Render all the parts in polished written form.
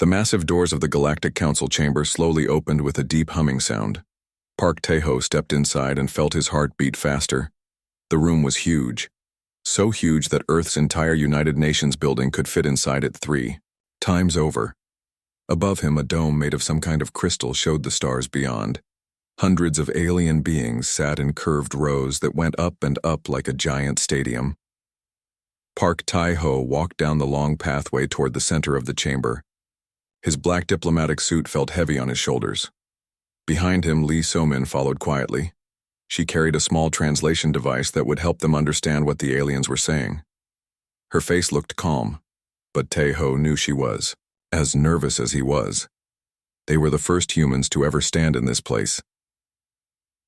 The massive doors of the Galactic Council chamber slowly opened with a deep humming sound. Park Tae-ho stepped inside and felt his heart beat faster. The room was huge. So huge that Earth's entire United Nations building could fit inside it 3 times over. Above him, a dome made of some kind of crystal showed the stars beyond. Hundreds of alien beings sat in curved rows that went up and up like a giant stadium. Park Tae-ho walked down the long pathway toward the center of the chamber. His black diplomatic suit felt heavy on his shoulders. Behind him, Lee So-min followed quietly. She carried a small translation device that would help them understand what the aliens were saying. Her face looked calm, but Tae-ho knew she was, as nervous as he was. They were the first humans to ever stand in this place.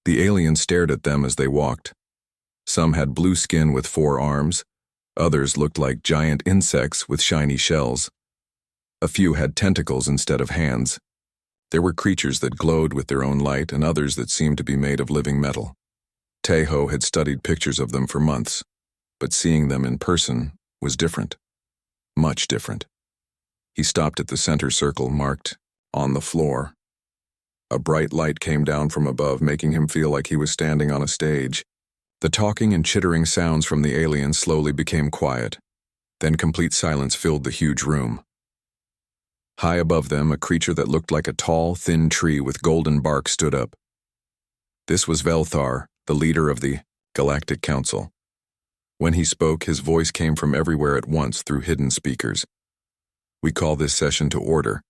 The aliens stared at them as they walked. Some had blue skin with 4 arms, others looked like giant insects with shiny shells. A few had tentacles instead of hands. There were creatures that glowed with their own light and others that seemed to be made of living metal. Tae-ho had studied pictures of them for months, but seeing them in person was different. Much different. He stopped at the center circle marked, "On the floor." A bright light came down from above, making him feel like he was standing on a stage. The talking and chittering sounds from the aliens slowly became quiet. Then complete silence filled the huge room. High above them, a creature that looked like a tall, thin tree with golden bark stood up. This was Velthar, the leader of the Galactic Council. When he spoke, his voice came from everywhere at once through hidden speakers. "We call this session to order.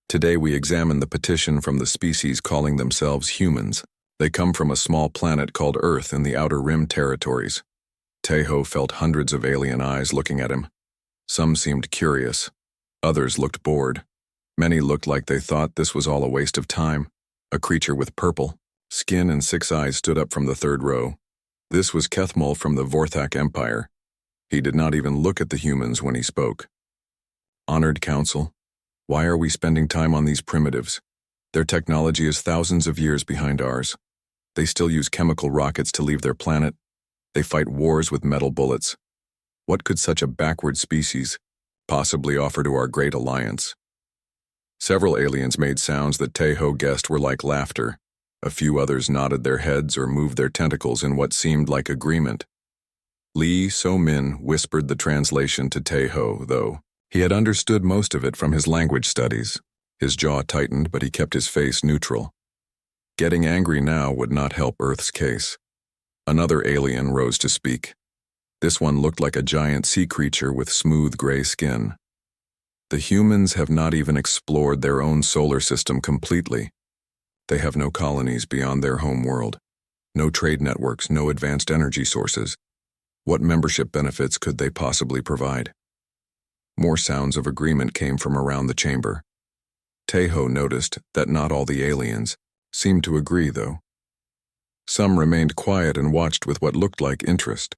Today we examine the petition from the species calling themselves humans. They come from a small planet called Earth in the Outer Rim territories." Tae-ho felt hundreds of alien eyes looking at him. Some seemed curious. Others looked bored. Many looked like they thought this was all a waste of time. A creature with purple skin and 6 eyes stood up from the 3rd row. This was Kethmul from the Vorthak Empire. He did not even look at the humans when he spoke. "Honored Council, why are we spending time on these primitives? Their technology is thousands of years behind ours. They still use chemical rockets to leave their planet. They fight wars with metal bullets. What could such a backward species possibly offer to our great alliance?" Several aliens made sounds that Tae-ho guessed were like laughter. A few others nodded their heads or moved their tentacles in what seemed like agreement. Lee So-min whispered the translation to Tae-ho, though. He had understood most of it from his language studies. His jaw tightened, but he kept his face neutral. Getting angry now would not help Earth's case. Another alien rose to speak. This one looked like a giant sea creature with smooth gray skin. "The humans have not even explored their own solar system completely. They have no colonies beyond their home world, no trade networks, no advanced energy sources. What membership benefits could they possibly provide?" More sounds of agreement came from around the chamber. Tae-ho noticed that not all the aliens seemed to agree, though. Some remained quiet and watched with what looked like interest.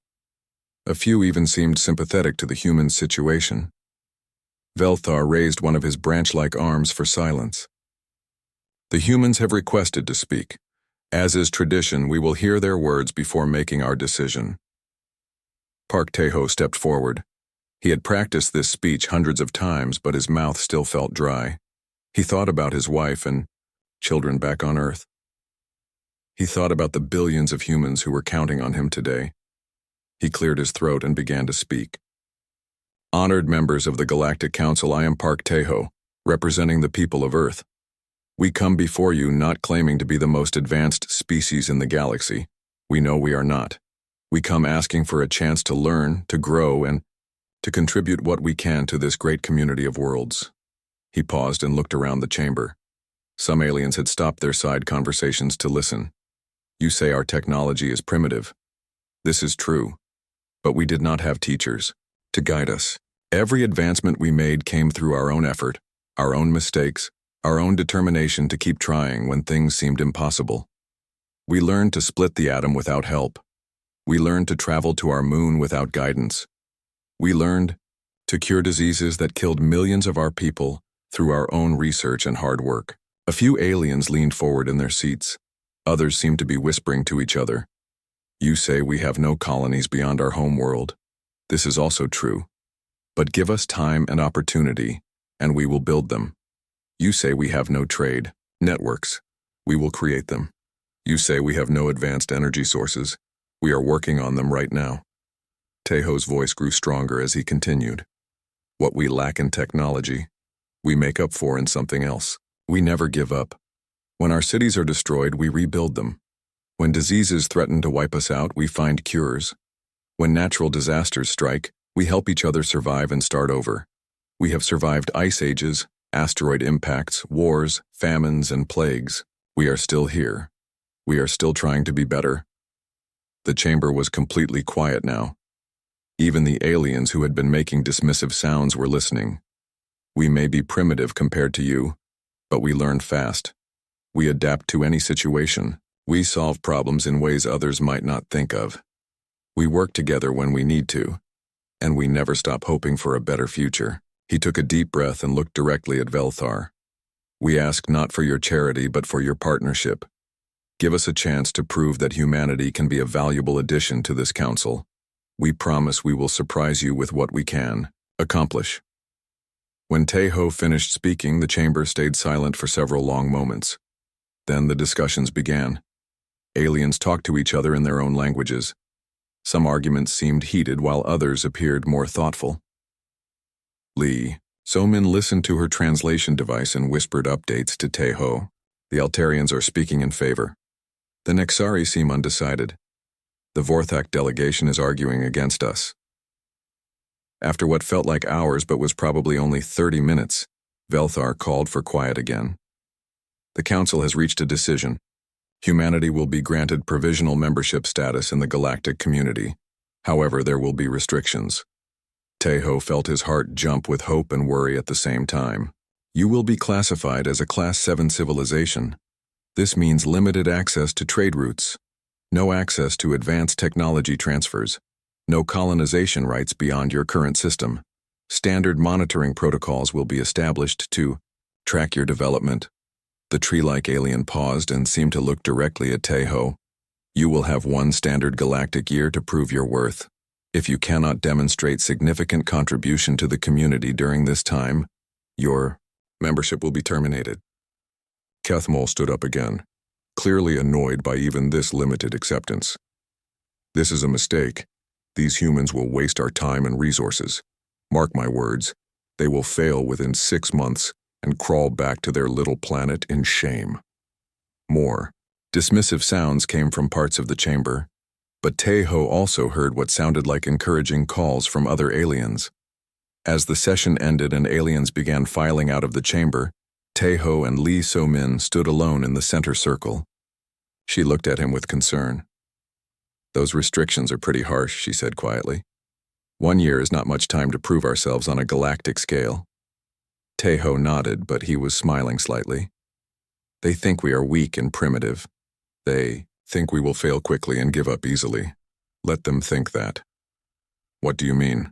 A few even seemed sympathetic to the human situation. Velthar raised one of his branch-like arms for silence. "The humans have requested to speak. As is tradition, we will hear their words before making our decision." Park Tae-ho stepped forward. He had practiced this speech hundreds of times, but his mouth still felt dry. He thought about his wife and children back on Earth. He thought about the billions of humans who were counting on him today. He cleared his throat and began to speak. "Honored members of the Galactic Council, I am Park Tae-ho, representing the people of Earth. We come before you not claiming to be the most advanced species in the galaxy. We know we are not. We come asking for a chance to learn, to grow, and to contribute what we can to this great community of worlds." He paused and looked around the chamber. Some aliens had stopped their side conversations to listen. "You say our technology is primitive. This is true. But we did not have teachers to guide us. Every advancement we made came through our own effort, our own mistakes, our own determination to keep trying when things seemed impossible. We learned to split the atom without help. We learned to travel to our moon without guidance. We learned to cure diseases that killed millions of our people through our own research and hard work." A few aliens leaned forward in their seats. Others seemed to be whispering to each other. "You say we have no colonies beyond our home world. This is also true. But give us time and opportunity, and we will build them." You say we have no trade networks. We will create them. You say we have no advanced energy sources. We are working on them right now. Teho's voice grew stronger as he continued. What we lack in technology, we make up for in something else. We never give up. When our cities are destroyed, we rebuild them. When diseases threaten to wipe us out, we find cures. When natural disasters strike, we help each other survive and start over. We have survived ice ages, asteroid impacts, wars, famines, and plagues. We are still here. We are still trying to be better. The chamber was completely quiet now. Even the aliens who had been making dismissive sounds were listening. We may be primitive compared to you, but we learn fast. We adapt to any situation. We solve problems in ways others might not think of. We work together when we need to, and we never stop hoping for a better future. He took a deep breath and looked directly at Velthar. We ask not for your charity, but for your partnership. Give us a chance to prove that humanity can be a valuable addition to this council. We promise we will surprise you with what we can accomplish. When Teho finished speaking, the chamber stayed silent for several long moments. Then the discussions began. Aliens talked to each other in their own languages. Some arguments seemed heated while others appeared more thoughtful. Lee So-min listened to her translation device and whispered updates to Teho. The Altarians are speaking in favor. The Nexari seem undecided. The Vorthak delegation is arguing against us. After what felt like hours but was probably only 30 minutes, Velthar called for quiet again. The council has reached a decision. Humanity will be granted provisional membership status in the galactic community. However, there will be restrictions. Teho felt his heart jump with hope and worry at the same time. You will be classified as a Class 7 civilization. This means limited access to trade routes, no access to advanced technology transfers, no colonization rights beyond your current system. Standard monitoring protocols will be established to track your development. The tree-like alien paused and seemed to look directly at Teho. You will have one standard galactic year to prove your worth. If you cannot demonstrate significant contribution to the community during this time, your membership will be terminated. Kethmol stood up again, clearly annoyed by even this limited acceptance. This is a mistake. These humans will waste our time and resources. Mark my words, they will fail within 6 months and crawl back to their little planet in shame. More dismissive sounds came from parts of the chamber, but Teho also heard what sounded like encouraging calls from other aliens. As the session ended and aliens began filing out of the chamber, Teho and Lee So-min stood alone in the center circle. She looked at him with concern. Those restrictions are pretty harsh, she said quietly. 1 year is not much time to prove ourselves on a galactic scale. Teho nodded, but he was smiling slightly. They think we are weak and primitive. They think we will fail quickly and give up easily. Let them think that. What do you mean?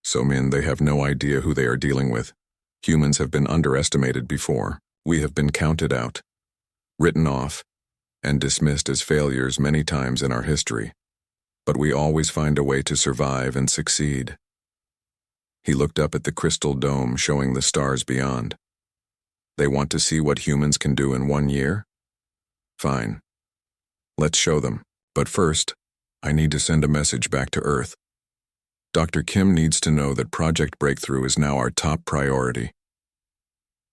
So-min, they have no idea who they are dealing with. Humans have been underestimated before. We have been counted out, written off, and dismissed as failures many times in our history. But we always find a way to survive and succeed. He looked up at the crystal dome showing the stars beyond. They want to see what humans can do in 1 year? Fine. Let's show them. But first, I need to send a message back to Earth. Dr. Kim needs to know that Project Breakthrough is now our top priority.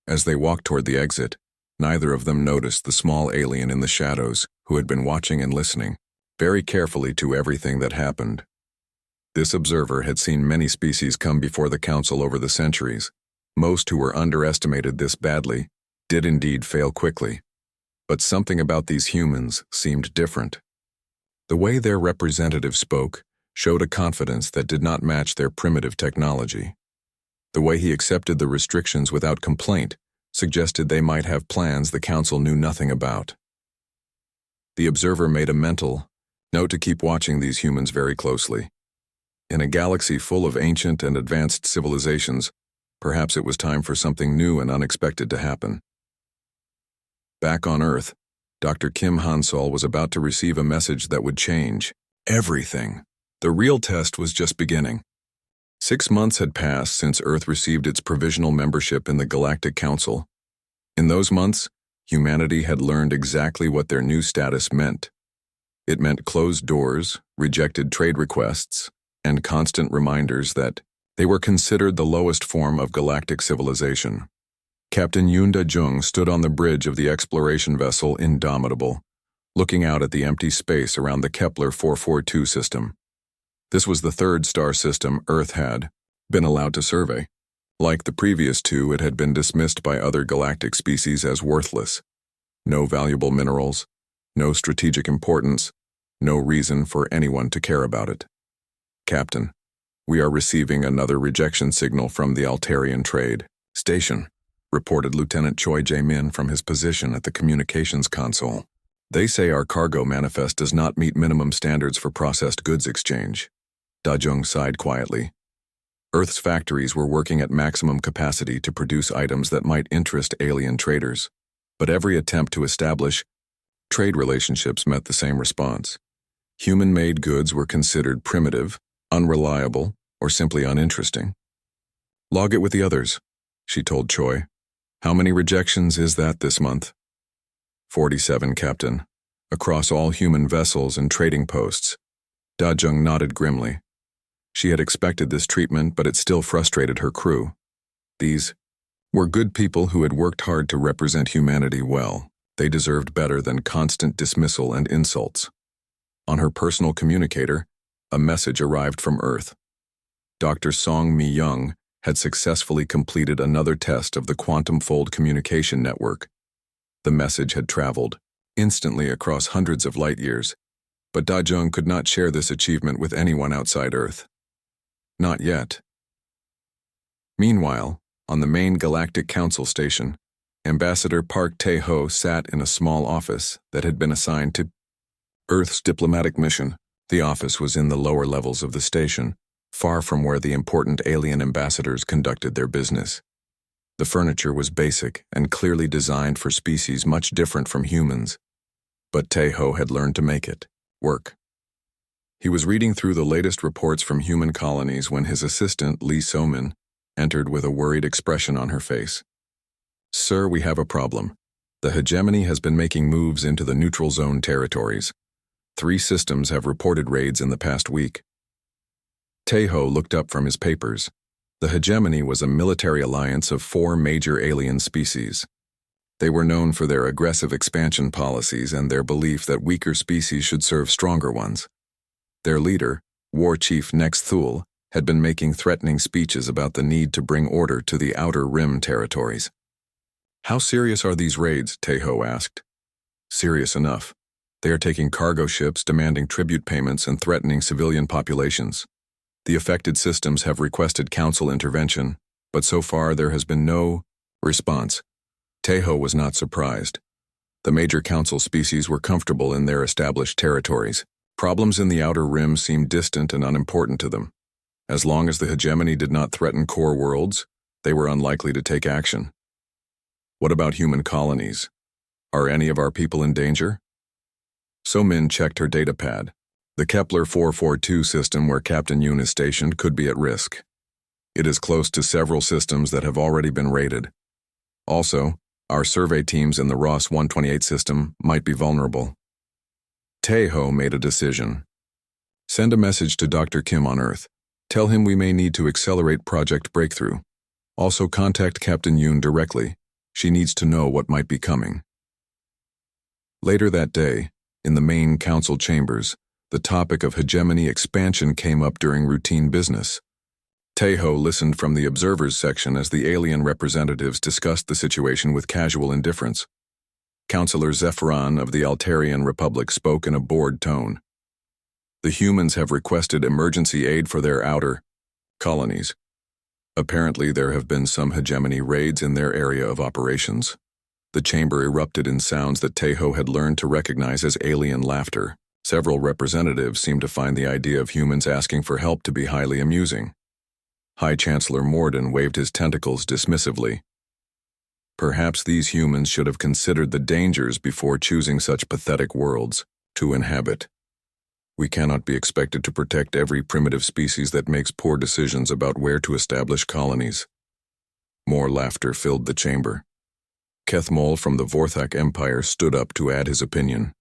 As they walked toward the exit, neither of them noticed the small alien in the shadows who had been watching and listening very carefully to everything that happened. This observer had seen many species come before the council over the centuries. Most who were underestimated this badly did indeed fail quickly. But something about these humans seemed different. The way their representative spoke showed a confidence that did not match their primitive technology. The way he accepted the restrictions without complaint suggested they might have plans the council knew nothing about. The observer made a mental note to keep watching these humans very closely. In a galaxy full of ancient and advanced civilizations, perhaps it was time for something new and unexpected to happen. Back on Earth, Dr. Kim Hansol was about to receive a message that would change everything. The real test was just beginning. 6 months had passed since Earth received its provisional membership in the Galactic Council, In those months, humanity had learned exactly what their new status meant. It meant closed doors, rejected trade requests, and constant reminders that they were considered the lowest form of galactic civilization. Captain Yoon Da-jung stood on the bridge of the exploration vessel Indomitable, looking out at the empty space around the Kepler 442 system. This was the third star system Earth had been allowed to survey. Like the previous two, it had been dismissed by other galactic species as worthless. No valuable minerals, no strategic importance, no reason for anyone to care about it. Captain, we are receiving another rejection signal from the Altarian Trade Station, reported Lieutenant Choi Jae-min from his position at the communications console. They say our cargo manifest does not meet minimum standards for processed goods exchange. Da-jung sighed quietly. Earth's factories were working at maximum capacity to produce items that might interest alien traders, but every attempt to establish trade relationships met the same response. Human-made goods were considered primitive, unreliable, or simply uninteresting. Log it with the others, she told Choi. How many rejections is that this month? 47, Captain. Across all human vessels and trading posts. Da-jung nodded grimly. She had expected this treatment, but it still frustrated her crew. These were good people who had worked hard to represent humanity well. They deserved better than constant dismissal and insults. On her personal communicator, a message arrived from Earth. Dr. Song Mi-young had successfully completed another test of the quantum fold communication network. The message had traveled instantly across hundreds of light years, but Da-jung could not share this achievement with anyone outside Earth. Not yet. Meanwhile, on the main Galactic Council station, Ambassador Park Tae-ho sat in a small office that had been assigned to Earth's diplomatic mission. The office was in the lower levels of the station, far from where the important alien ambassadors conducted their business. The furniture was basic and clearly designed for species much different from humans, but Tae-ho had learned to make it work. He was reading through the latest reports from human colonies when his assistant, Lee So-min, entered with a worried expression on her face. Sir, we have a problem. The hegemony has been making moves into the neutral zone territories. 3 systems have reported raids in the past week. Tae-ho looked up from his papers. The hegemony was a military alliance of 4 major alien species. They were known for their aggressive expansion policies and their belief that weaker species should serve stronger ones. Their leader, War Chief Nex Thul, had been making threatening speeches about the need to bring order to the Outer Rim territories. How serious are these raids? Tae-ho asked. Serious enough. They are taking cargo ships, demanding tribute payments, and threatening civilian populations. The affected systems have requested council intervention, but so far there has been no response. Tae-ho was not surprised. The major council species were comfortable in their established territories. Problems in the Outer Rim seemed distant and unimportant to them. As long as the hegemony did not threaten core worlds, they were unlikely to take action. What about human colonies? Are any of our people in danger? So-min checked her datapad. The Kepler 442 system where Captain Yoon is stationed could be at risk. It is close to several systems that have already been raided. Also, our survey teams in the Ross 128 system might be vulnerable. Tae-ho made a decision. Send a message to Dr. Kim on Earth. Tell him we may need to accelerate Project Breakthrough. Also contact Captain Yoon directly. She needs to know what might be coming. Later that day, in the main council chambers, the topic of hegemony expansion came up during routine business. Tae-ho listened from the observers section as the alien representatives discussed the situation with casual indifference. Councillor Zephyron of the Altarian Republic spoke in a bored tone. The humans have requested emergency aid for their outer colonies. Apparently there have been some hegemony raids in their area of operations. The chamber erupted in sounds that Tae-ho had learned to recognize as alien laughter. Several representatives seemed to find the idea of humans asking for help to be highly amusing. High Chancellor Morden waved his tentacles dismissively. Perhaps these humans should have considered the dangers before choosing such pathetic worlds to inhabit. We cannot be expected to protect every primitive species that makes poor decisions about where to establish colonies. More laughter filled the chamber. Kethmol from the Vorthak Empire stood up to add his opinion.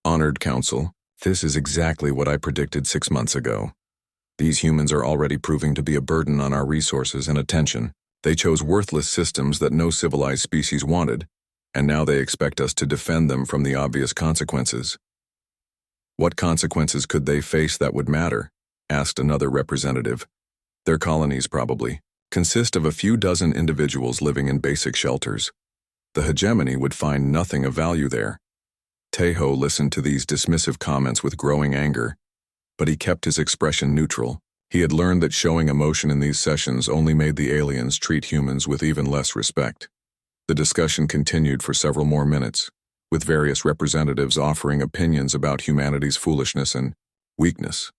Honored Council, this is exactly what I predicted 6 months ago. These humans are already proving to be a burden on our resources and attention. They chose worthless systems that no civilized species wanted, and now they expect us to defend them from the obvious consequences. What consequences could they face that would matter? Asked another representative. Their colonies probably consist of a few dozen individuals living in basic shelters. The hegemony would find nothing of value there. Tejo listened to these dismissive comments with growing anger, but he kept his expression neutral. He had learned that showing emotion in these sessions only made the aliens treat humans with even less respect. The discussion continued for several more minutes, with various representatives offering opinions about humanity's foolishness and weakness.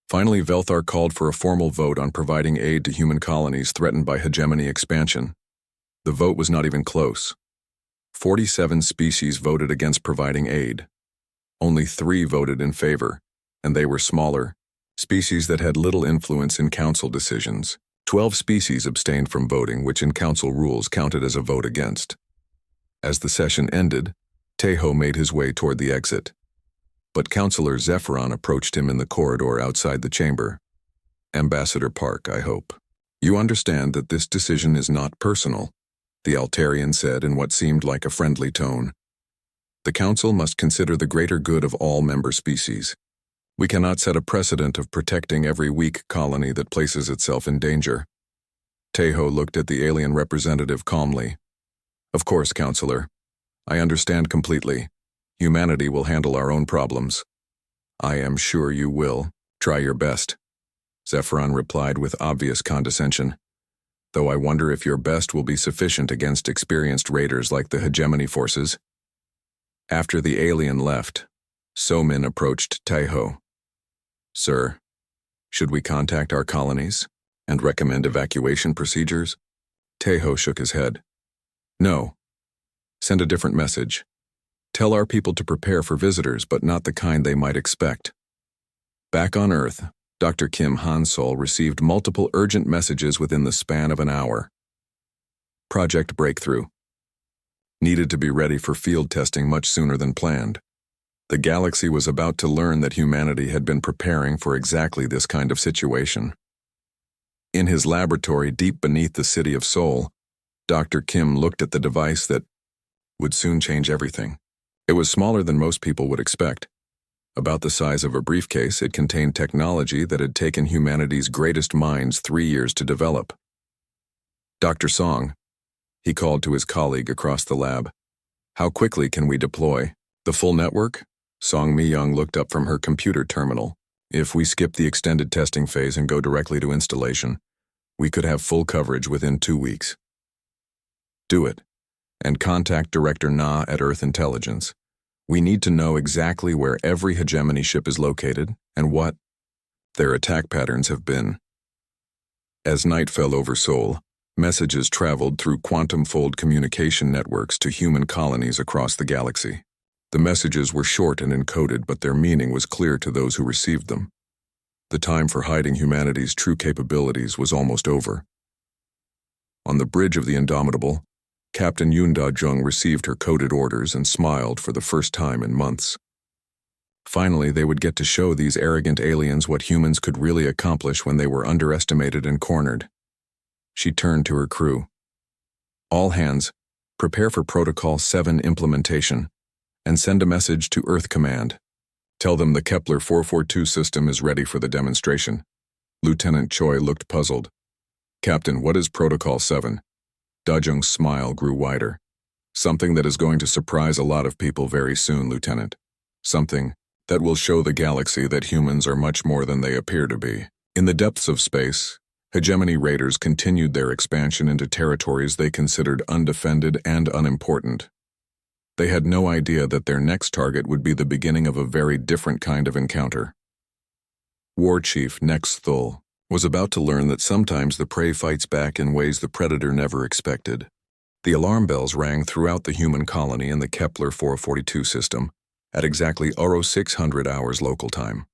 Finally, Velthar called for a formal vote on providing aid to human colonies threatened by hegemony expansion. The vote was not even close. 47 species voted against providing aid. Only 3 voted in favor, and they were smaller, species that had little influence in council decisions. 12 species abstained from voting, which in council rules counted as a vote against. As the session ended, Tejo made his way toward the exit. But Councillor Zephyron approached him in the corridor outside the chamber. Ambassador Park, I hope. You understand that this decision is not personal, the Altarian said in what seemed like a friendly tone. The Council must consider the greater good of all member species. We cannot set a precedent of protecting every weak colony that places itself in danger. Tejo looked at the alien representative calmly. Of course, Councillor. I understand completely. Humanity will handle our own problems. I am sure you will. Try your best. Zephyron replied with obvious condescension. Though I wonder if your best will be sufficient against experienced raiders like the hegemony forces. After the alien left, Somin approached Tejo. Sir, should we contact our colonies and recommend evacuation procedures? Tejo shook his head. No. Send a different message. Tell our people to prepare for visitors, but not the kind they might expect. Back on Earth, Dr. Kim Hansol received multiple urgent messages within the span of an hour. Project Breakthrough. Needed to be ready for field testing much sooner than planned. The galaxy was about to learn that humanity had been preparing for exactly this kind of situation. In his laboratory deep beneath the city of Seoul, Dr. Kim looked at the device that would soon change everything. It was smaller than most people would expect. About the size of a briefcase, it contained technology that had taken humanity's greatest minds 3 years to develop. Dr. Song, he called to his colleague across the lab. How quickly can we deploy? The full network? Song Mi-young looked up from her computer terminal. If we skip the extended testing phase and go directly to installation, we could have full coverage within 2 weeks. Do it. And contact Director Na at Earth Intelligence. We need to know exactly where every hegemony ship is located and what their attack patterns have been. As night fell over Seoul, messages traveled through quantum-fold communication networks to human colonies across the galaxy. The messages were short and encoded, but their meaning was clear to those who received them. The time for hiding humanity's true capabilities was almost over. On the bridge of the Indomitable, Captain Yoon Da-jung received her coded orders and smiled for the first time in months. Finally, they would get to show these arrogant aliens what humans could really accomplish when they were underestimated and cornered. She turned to her crew. All hands, prepare for Protocol 7 implementation, and send a message to Earth Command. Tell them the Kepler 442 system is ready for the demonstration. Lieutenant Choi looked puzzled. Captain, what is Protocol 7? Da-jung's smile grew wider. Something that is going to surprise a lot of people very soon, Lieutenant. Something that will show the galaxy that humans are much more than they appear to be. In the depths of space, hegemony raiders continued their expansion into territories they considered undefended and unimportant. They had no idea that their next target would be the beginning of a very different kind of encounter. War Chief Nex Thul was about to learn that sometimes the prey fights back in ways the predator never expected. The alarm bells rang throughout the human colony in the Kepler 442 system at exactly 0600 hours local time.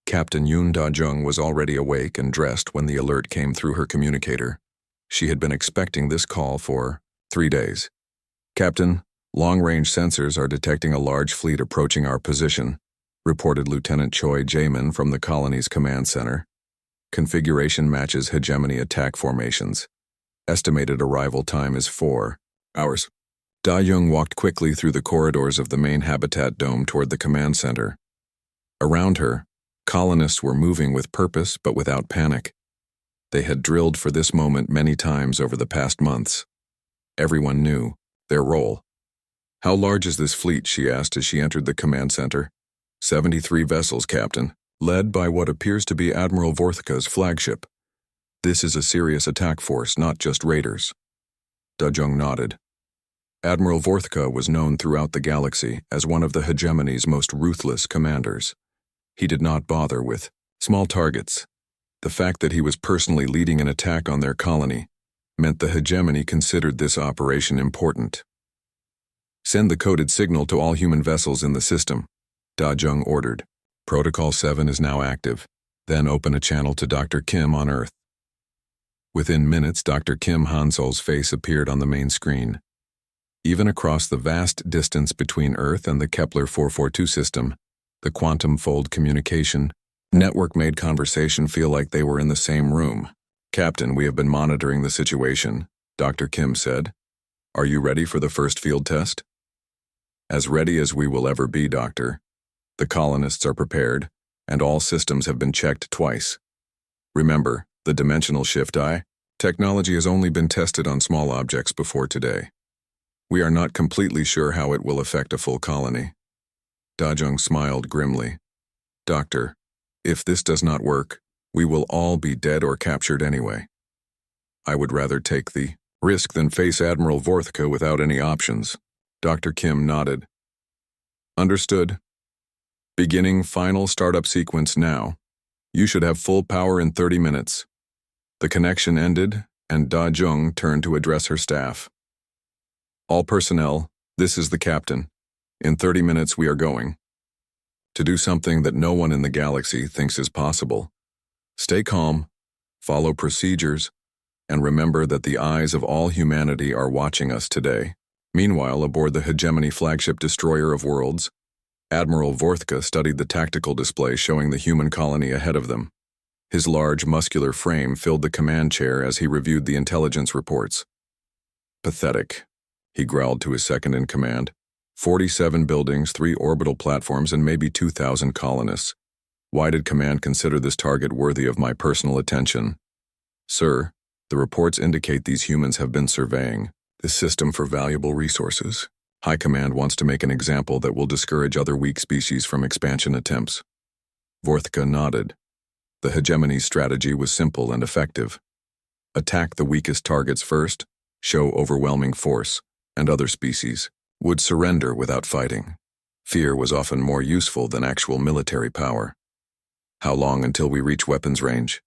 Captain Yoon Da-jung was already awake and dressed when the alert came through her communicator. She had been expecting this call for 3 days. Captain, long-range sensors are detecting a large fleet approaching our position, reported Lieutenant Choi Jaemin from the colony's command center. Configuration matches hegemony attack formations. Estimated arrival time is 4 hours. Da-Young walked quickly through the corridors of the main habitat dome toward the command center. Around her, colonists were moving with purpose but without panic. They had drilled for this moment many times over the past months. Everyone knew their role. "How large is this fleet?" she asked as she entered the command center. 73 vessels, Captain, led by what appears to be Admiral Vortka's flagship. This is a serious attack force, not just raiders. Da-Young nodded. Admiral Vortka was known throughout the galaxy as one of the hegemony's most ruthless commanders. He did not bother with small targets. The fact that he was personally leading an attack on their colony meant the hegemony considered this operation important. "Send the coded signal to all human vessels in the system," Da-Young ordered. "Protocol 7 is now active. Then open a channel to Dr. Kim on Earth." Within minutes, Dr. Kim Hansol's face appeared on the main screen. Even across the vast distance between Earth and the Kepler 442 system, the quantum fold communication network made conversation feel like they were in the same room. "Captain, we have been monitoring the situation," Dr. Kim said. "Are you ready for the first field test?" "As ready as we will ever be, Doctor. The colonists are prepared, and all systems have been checked twice. Remember, the dimensional shift technology has only been tested on small objects before today. We are not completely sure how it will affect a full colony." Da-Young smiled grimly. "Doctor, if this does not work, we will all be dead or captured anyway. I would rather take the risk than face Admiral Vortka without any options." Dr. Kim nodded. "Understood. Beginning final startup sequence now. You should have full power in 30 minutes. The connection ended, and Da-Young turned to address her staff. "All personnel, this is the captain. In 30 minutes we are going to do something that no one in the galaxy thinks is possible. Stay calm, follow procedures, and remember that the eyes of all humanity are watching us today." Meanwhile, aboard the hegemony flagship destroyer of worlds, Admiral Vortka studied the tactical display showing the human colony ahead of them. His large, muscular frame filled the command chair as he reviewed the intelligence reports. "Pathetic," he growled to his second-in-command. 47 buildings, 3 orbital platforms, and maybe 2,000 colonists. Why did command consider this target worthy of my personal attention? "Sir, the reports indicate these humans have been surveying this system for valuable resources. High Command wants to make an example that will discourage other weak species from expansion attempts." Vortka nodded. The hegemony's strategy was simple and effective. Attack the weakest targets first, show overwhelming force, and other species would surrender without fighting. Fear was often more useful than actual military power. "How long until we reach weapons range?"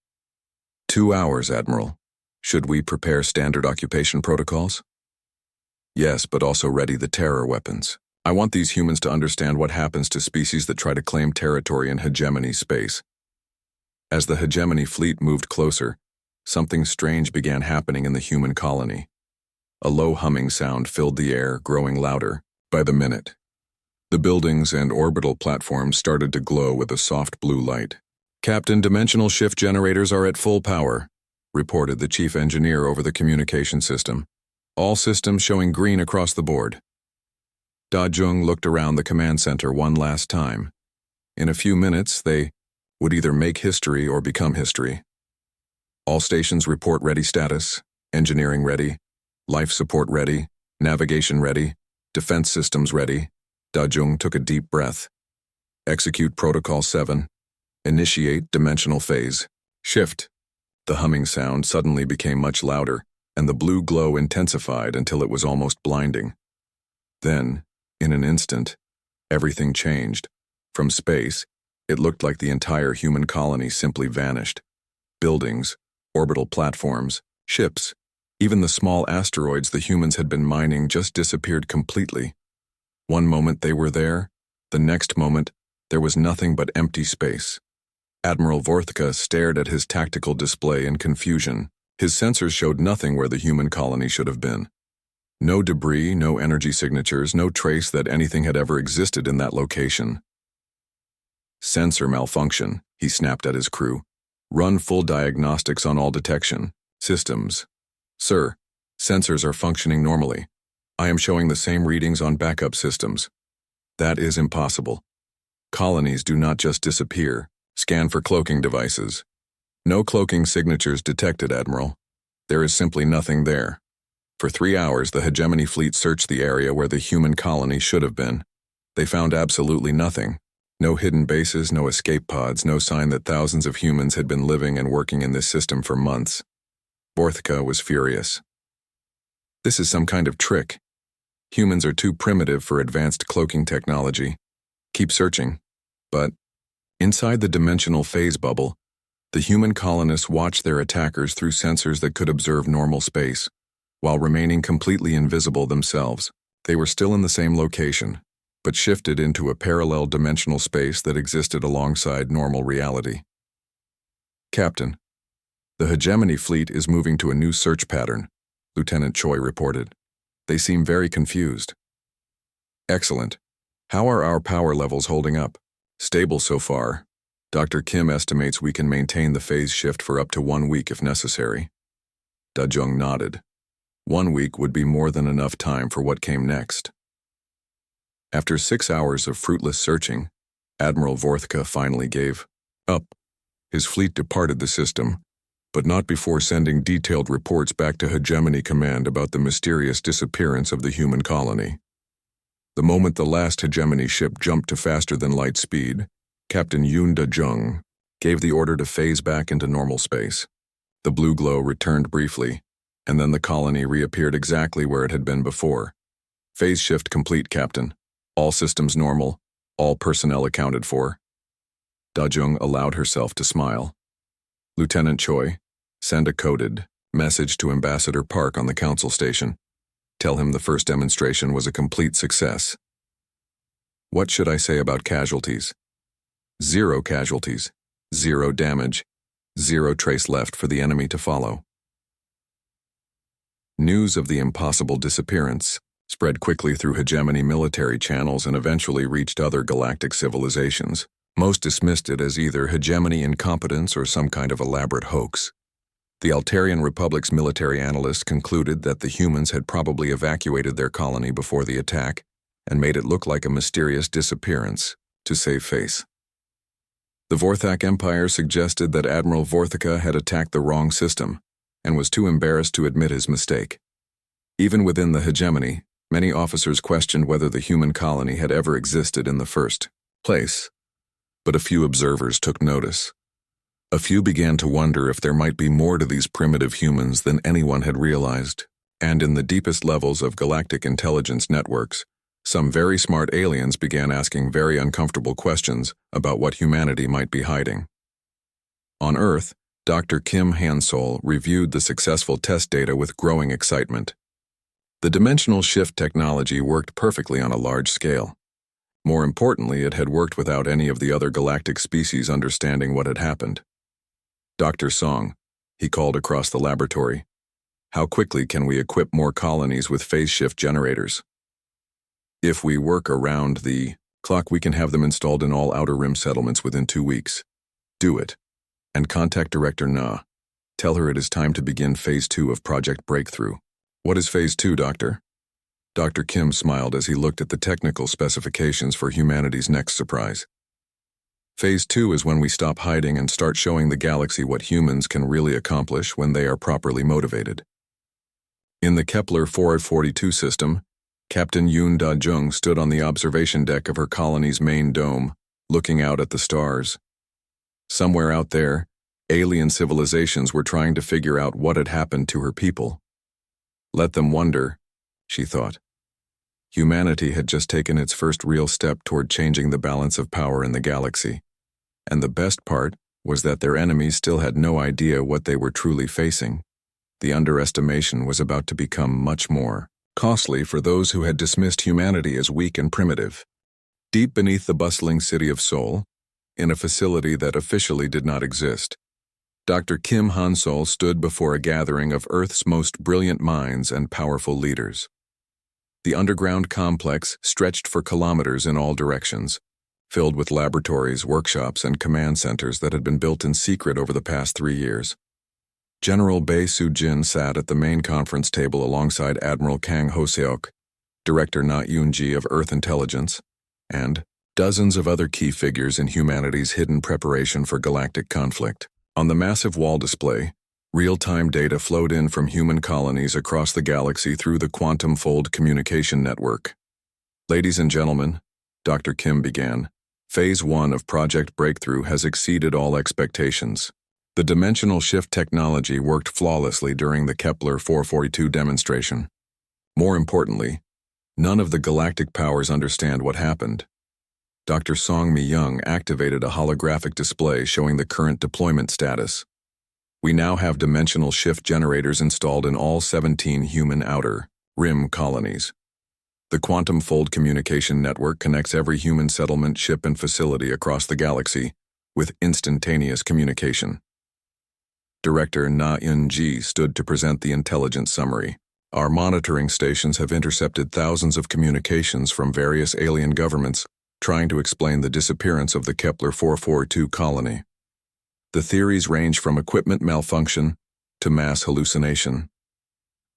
2 hours, Admiral. Should we prepare standard occupation protocols?" "Yes, but also ready the terror weapons. I want these humans to understand what happens to species that try to claim territory in hegemony space." As the hegemony fleet moved closer, something strange began happening in the human colony. A low humming sound filled the air, growing louder by the minute. The buildings and orbital platforms started to glow with a soft blue light. "Captain, dimensional shift generators are at full power," reported the chief engineer over the communication system. "All systems showing green across the board." Da-Young looked around the command center one last time. In a few minutes, they would either make history or become history. "All stations report ready status, engineering ready, life support ready, navigation ready, defense systems ready." Da-Young took a deep breath. "Execute Protocol 7. Initiate dimensional phase. Shift." The humming sound suddenly became much louder, and the blue glow intensified until it was almost blinding. Then, in an instant, everything changed. From space, it looked like the entire human colony simply vanished. Buildings, orbital platforms, ships, even the small asteroids the humans had been mining just disappeared completely. One moment they were there, the next moment there was nothing but empty space. Admiral Vortka stared at his tactical display in confusion. His sensors showed nothing where the human colony should have been. No debris, no energy signatures, no trace that anything had ever existed in that location. Sensor malfunction, he snapped at his crew. Run full diagnostics on all detection systems. Sir, sensors are functioning normally. I am showing the same readings on backup systems. That is impossible. Colonies do not just disappear. Scan for cloaking devices. No cloaking signatures detected, Admiral. There is simply nothing there. For 3 hours, the hegemony fleet searched the area where the human colony should have been. They found absolutely nothing. No hidden bases, no escape pods, no sign that thousands of humans had been living and working in this system for months. Vorthica was furious. This is some kind of trick. Humans are too primitive for advanced cloaking technology. Keep searching. But, inside the dimensional phase bubble, the human colonists watched their attackers through sensors that could observe normal space, while remaining completely invisible themselves. They were still in the same location, but shifted into a parallel dimensional space that existed alongside normal reality. Captain, the hegemony fleet is moving to a new search pattern, Lieutenant Choi reported. They seem very confused. Excellent. How are our power levels holding up? Stable so far. Dr. Kim estimates we can maintain the phase shift for up to 1 week if necessary. Da Jung nodded. 1 week would be more than enough time for what came next. After 6 hours of fruitless searching, Admiral Vorthica finally gave up. His fleet departed the system, but not before sending detailed reports back to Hegemony Command about the mysterious disappearance of the human colony. The moment the last Hegemony ship jumped to faster-than-light speed, Captain Yoon Da-jung gave the order to phase back into normal space. The blue glow returned briefly, and then the colony reappeared exactly where it had been before. Phase shift complete, Captain. All systems normal, all personnel accounted for. Da-jung allowed herself to smile. Lieutenant Choi, send a coded message to Ambassador Park on the council station. Tell him the first demonstration was a complete success. What should I say about casualties? 0 casualties, 0 damage, 0 trace left for the enemy to follow. News of the impossible disappearance spread quickly through hegemony military channels and eventually reached other galactic civilizations. Most dismissed it as either hegemony incompetence or some kind of elaborate hoax. The Altarian Republic's military analysts concluded that the humans had probably evacuated their colony before the attack and made it look like a mysterious disappearance to save face. The Vorthak Empire suggested that Admiral Vorthica had attacked the wrong system and was too embarrassed to admit his mistake. Even within the hegemony, many officers questioned whether the human colony had ever existed in the first place. But a few observers took notice. A few began to wonder if there might be more to these primitive humans than anyone had realized, and in the deepest levels of galactic intelligence networks, some very smart aliens began asking very uncomfortable questions about what humanity might be hiding. On Earth, Dr. Kim Hansol reviewed the successful test data with growing excitement. The dimensional shift technology worked perfectly on a large scale. More importantly, it had worked without any of the other galactic species understanding what had happened. Dr. Song, he called across the laboratory. How quickly can we equip more colonies with phase shift generators? If we work around the clock, we can have them installed in all Outer Rim settlements within 2 weeks. Do it. And contact Director Na. Tell her it is time to begin Phase 2 of Project Breakthrough. What is Phase 2, Doctor? Dr. Kim smiled as he looked at the technical specifications for humanity's next surprise. Phase 2 is when we stop hiding and start showing the galaxy what humans can really accomplish when they are properly motivated. In the Kepler 442 system, Captain Yoon Da-jung stood on the observation deck of her colony's main dome, looking out at the stars. Somewhere out there, alien civilizations were trying to figure out what had happened to her people. Let them wonder, she thought. Humanity had just taken its first real step toward changing the balance of power in the galaxy. And the best part was that their enemies still had no idea what they were truly facing. The underestimation was about to become much more costly for those who had dismissed humanity as weak and primitive. Deep beneath the bustling city of Seoul, in a facility that officially did not exist, Dr. Kim Hansol stood before a gathering of Earth's most brilliant minds and powerful leaders. The underground complex stretched for kilometers in all directions, filled with laboratories, workshops, and command centers that had been built in secret over the past 3 years. General Bae Soo-jin sat at the main conference table alongside Admiral Kang Ho-seok, Director Na Yoon-ji of Earth Intelligence, and dozens of other key figures in humanity's hidden preparation for galactic conflict. On the massive wall display, real-time data flowed in from human colonies across the galaxy through the Quantum Fold Communication Network. Ladies and gentlemen, Dr. Kim began, Phase 1 of Project Breakthrough has exceeded all expectations. The dimensional shift technology worked flawlessly during the Kepler 442 demonstration. More importantly, none of the galactic powers understand what happened. Dr. Song Mi-young activated a holographic display showing the current deployment status. We now have dimensional shift generators installed in all 17 human outer rim colonies. The Quantum Fold Communication Network connects every human settlement, ship, and facility across the galaxy with instantaneous communication. Director Na Yoon-ji stood to present the intelligence summary. Our monitoring stations have intercepted thousands of communications from various alien governments trying to explain the disappearance of the Kepler 442 colony. The theories range from equipment malfunction to mass hallucination.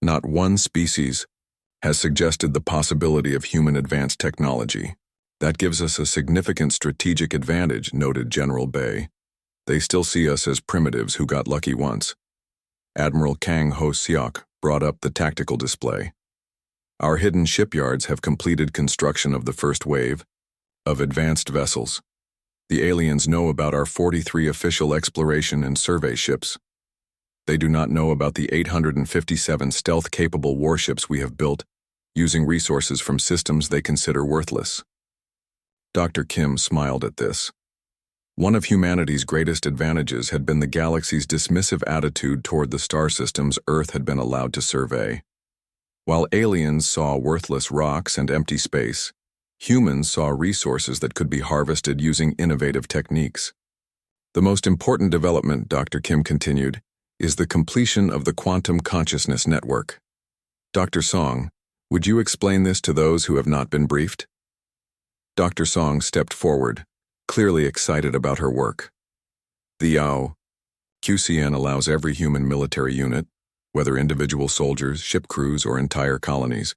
Not one species has suggested the possibility of human advanced technology. That gives us a significant strategic advantage, noted General Bae. They still see us as primitives who got lucky once. Admiral Kang Ho-seok brought up the tactical display. Our hidden shipyards have completed construction of the first wave of advanced vessels. The aliens know about our 43 official exploration and survey ships. They do not know about the 857 stealth-capable warships we have built using resources from systems they consider worthless. Dr. Kim smiled at this. One of humanity's greatest advantages had been the galaxy's dismissive attitude toward the star systems Earth had been allowed to survey. While aliens saw worthless rocks and empty space, humans saw resources that could be harvested using innovative techniques. The most important development, Dr. Kim continued, is the completion of the Quantum Consciousness Network. Dr. Song, would you explain this to those who have not been briefed? Dr. Song stepped forward, clearly excited about her work. The QCN allows every human military unit, whether individual soldiers, ship crews, or entire colonies,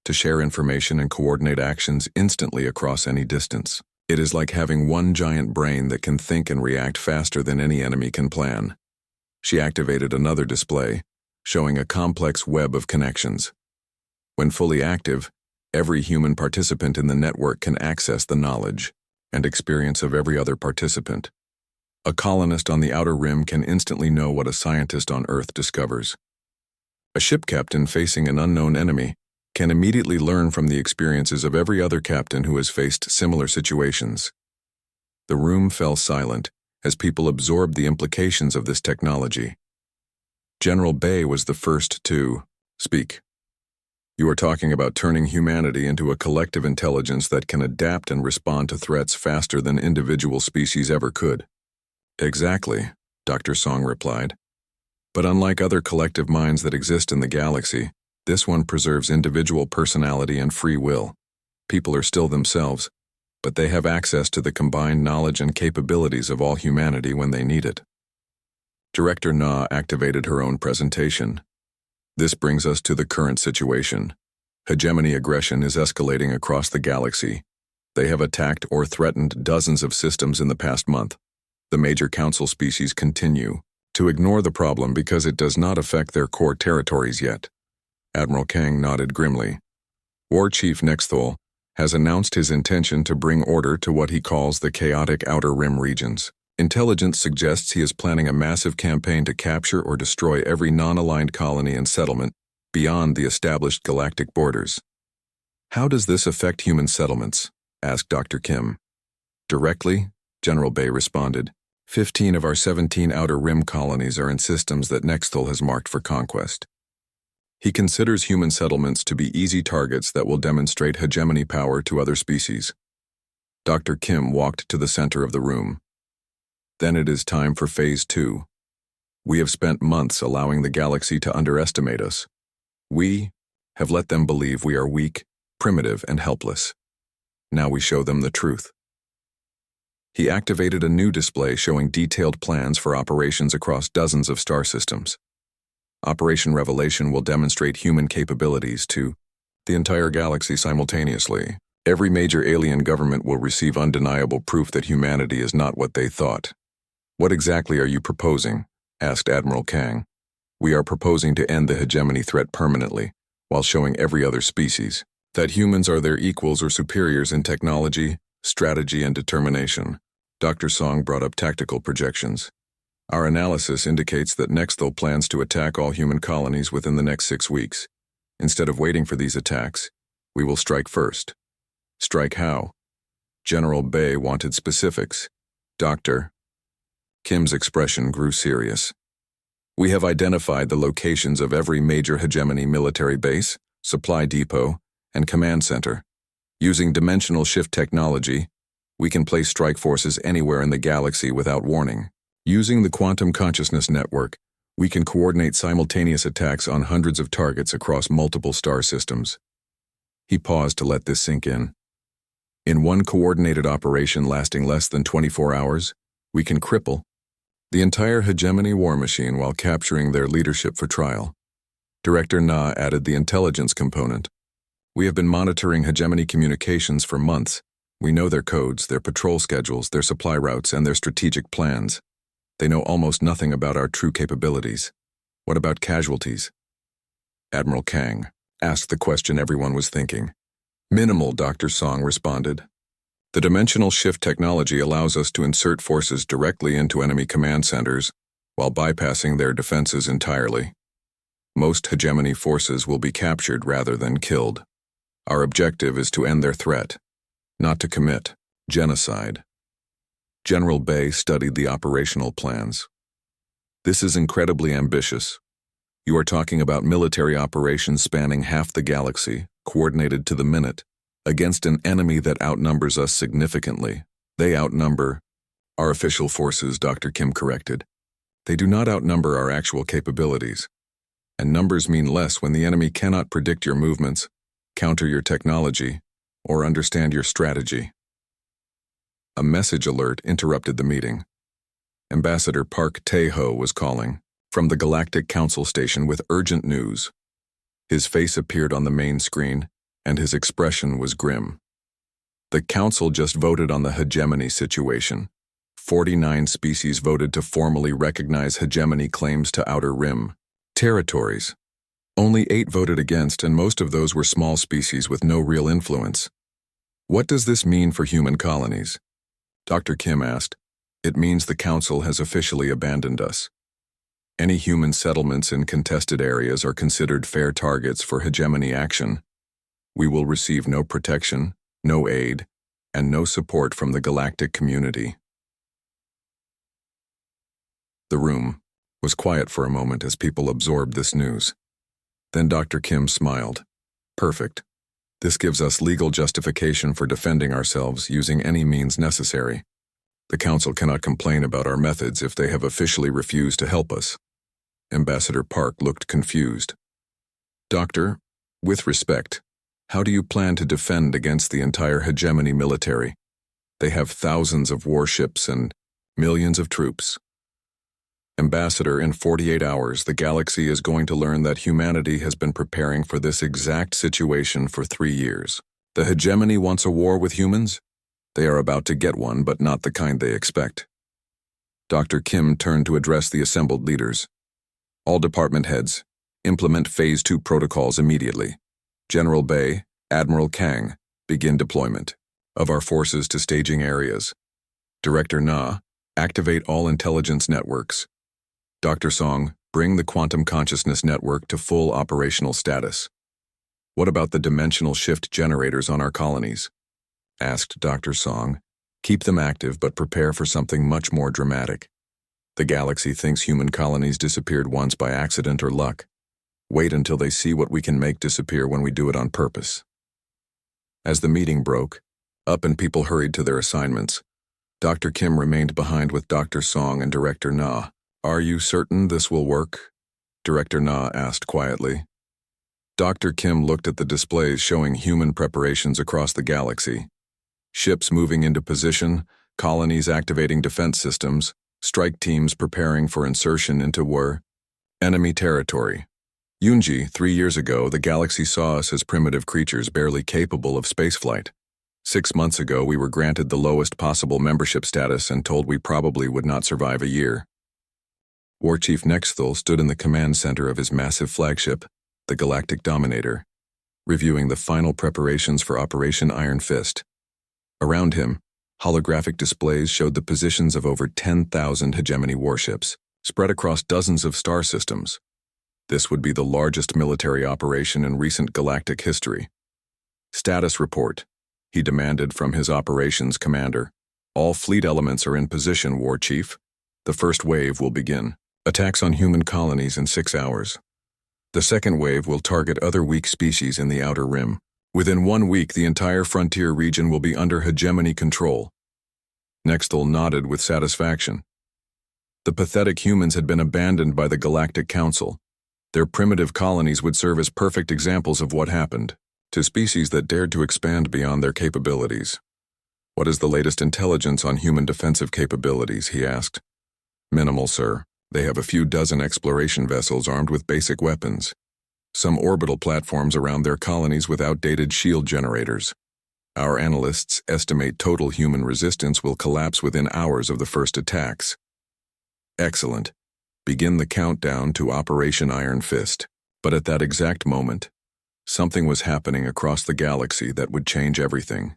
to share information and coordinate actions instantly across any distance. It is like having one giant brain that can think and react faster than any enemy can plan. She activated another display, showing a complex web of connections. When fully active, every human participant in the network can access the knowledge and experience of every other participant. A colonist on the outer rim can instantly know what a scientist on Earth discovers. A ship captain facing an unknown enemy can immediately learn from the experiences of every other captain who has faced similar situations. The room fell silent as people absorbed the implications of this technology. General Bae was the first to speak. You are talking about turning humanity into a collective intelligence that can adapt and respond to threats faster than individual species ever could. Exactly, Dr. Song replied. But unlike other collective minds that exist in the galaxy, this one preserves individual personality and free will. People are still themselves, but they have access to the combined knowledge and capabilities of all humanity when they need it. Director Na activated her own presentation. This brings us to the current situation. Hegemony aggression is escalating across the galaxy. They have attacked or threatened dozens of systems in the past month. The major council species continue to ignore the problem because it does not affect their core territories yet. Admiral Kang nodded grimly. War Chief Nexthol has announced his intention to bring order to what he calls the chaotic Outer Rim regions. Intelligence suggests he is planning a massive campaign to capture or destroy every non-aligned colony and settlement beyond the established galactic borders. How does this affect human settlements? Asked Dr. Kim. Directly, General Bae responded. 15 of our 17 Outer Rim colonies are in systems that Nexthol has marked for conquest. He considers human settlements to be easy targets that will demonstrate hegemony power to other species. Dr. Kim walked to the center of the room. Then it is time for Phase 2. We have spent months allowing the galaxy to underestimate us. We have let them believe we are weak, primitive, and helpless. Now we show them the truth. He activated a new display showing detailed plans for operations across dozens of star systems. Operation Revelation will demonstrate human capabilities to the entire galaxy simultaneously. Every major alien government will receive undeniable proof that humanity is not what they thought. What exactly are you proposing? Asked Admiral Kang. We are proposing to end the hegemony threat permanently, while showing every other species that humans are their equals or superiors in technology, strategy, and determination. Dr. Song brought up tactical projections. Our analysis indicates that Nexthal plans to attack all human colonies within the next 6 weeks. Instead of waiting for these attacks, we will strike first. Strike how? General Bay wanted specifics. Dr. Kim's expression grew serious. We have identified the locations of every major hegemony military base, supply depot, and command center. Using dimensional shift technology, we can place strike forces anywhere in the galaxy without warning. Using the quantum consciousness network, we can coordinate simultaneous attacks on hundreds of targets across multiple star systems. He paused to let this sink in. In one coordinated operation lasting less than 24 hours, we can cripple the entire hegemony war machine while capturing their leadership for trial. Director Na added the intelligence component. We have been monitoring hegemony communications for months. We know their codes, their patrol schedules, their supply routes, and their strategic plans. They know almost nothing about our true capabilities. What about casualties? Admiral Kang asked the question everyone was thinking. Minimal, Dr. Song responded. The dimensional shift technology allows us to insert forces directly into enemy command centers while bypassing their defenses entirely. Most hegemony forces will be captured rather than killed. Our objective is to end their threat, not to commit genocide. General Bay studied the operational plans. This is incredibly ambitious. You are talking about military operations spanning half the galaxy, coordinated to the minute, against an enemy that outnumbers us significantly. They outnumber our official forces, Dr. Kim corrected. They do not outnumber our actual capabilities. And numbers mean less when the enemy cannot predict your movements, counter your technology, or understand your strategy. A message alert interrupted the meeting. Ambassador Park Tae-ho was calling from the Galactic Council station with urgent news. His face appeared on the main screen, and his expression was grim. The Council just voted on the hegemony situation. 49 species voted to formally recognize hegemony claims to Outer Rim territories. Only 8 voted against, and most of those were small species with no real influence. What does this mean for human colonies? Dr. Kim asked. It means the Council has officially abandoned us. Any human settlements in contested areas are considered fair targets for hegemony action. We will receive no protection, no aid, and no support from the galactic community. The room was quiet for a moment as people absorbed this news. Then Dr. Kim smiled. Perfect. This gives us legal justification for defending ourselves using any means necessary. The Council cannot complain about our methods if they have officially refused to help us. Ambassador Park looked confused. Doctor, with respect, how do you plan to defend against the entire hegemony military? They have thousands of warships and millions of troops. Ambassador, in 48 hours, the galaxy is going to learn that humanity has been preparing for this exact situation for 3 years. The hegemony wants a war with humans? They are about to get one, but not the kind they expect. Dr. Kim turned to address the assembled leaders. All department heads, implement Phase 2 protocols immediately. General Bay, Admiral Kang, begin deployment of our forces to staging areas. Director Na, activate all intelligence networks. Dr. Song, bring the quantum consciousness network to full operational status. What about the dimensional shift generators on our colonies? Asked Dr. Song. Keep them active, but prepare for something much more dramatic. The galaxy thinks human colonies disappeared once by accident or luck. Wait until they see what we can make disappear when we do it on purpose. As the meeting broke up and people hurried to their assignments, Dr. Kim remained behind with Dr. Song and Director Na. Are you certain this will work? Director Na asked quietly. Dr. Kim looked at the displays showing human preparations across the galaxy. Ships moving into position, colonies activating defense systems, strike teams preparing for insertion into enemy territory. Yunji, 3 years ago, the galaxy saw us as primitive creatures barely capable of spaceflight. 6 months ago, we were granted the lowest possible membership status and told we probably would not survive a year. War Chief Nexthal stood in the command center of his massive flagship, the Galactic Dominator, reviewing the final preparations for Operation Iron Fist. Around him, holographic displays showed the positions of over 10,000 hegemony warships, spread across dozens of star systems. This would be the largest military operation in recent galactic history. Status report, he demanded from his operations commander. All fleet elements are in position, War Chief. The first wave will begin. Attacks on human colonies in 6 hours. The second wave will target other weak species in the Outer Rim. Within 1 week, the entire frontier region will be under hegemony control. Nexthal nodded with satisfaction. The pathetic humans had been abandoned by the Galactic Council. Their primitive colonies would serve as perfect examples of what happened to species that dared to expand beyond their capabilities. What is the latest intelligence on human defensive capabilities, he asked. Minimal, sir. They have a few dozen exploration vessels armed with basic weapons. Some orbital platforms around their colonies with outdated shield generators. Our analysts estimate total human resistance will collapse within hours of the first attacks. Excellent. Begin the countdown to Operation Iron Fist. But at that exact moment, something was happening across the galaxy that would change everything.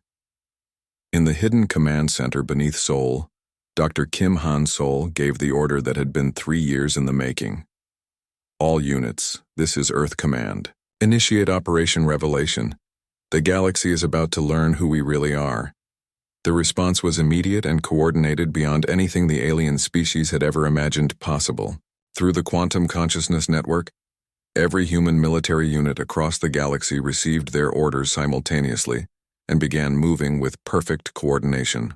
In the hidden command center beneath Seoul, Dr. Kim Han-sol gave the order that had been 3 years in the making. All units, this is Earth Command. Initiate Operation Revelation. The galaxy is about to learn who we really are. The response was immediate and coordinated beyond anything the alien species had ever imagined possible. Through the Quantum Consciousness Network, every human military unit across the galaxy received their orders simultaneously and began moving with perfect coordination.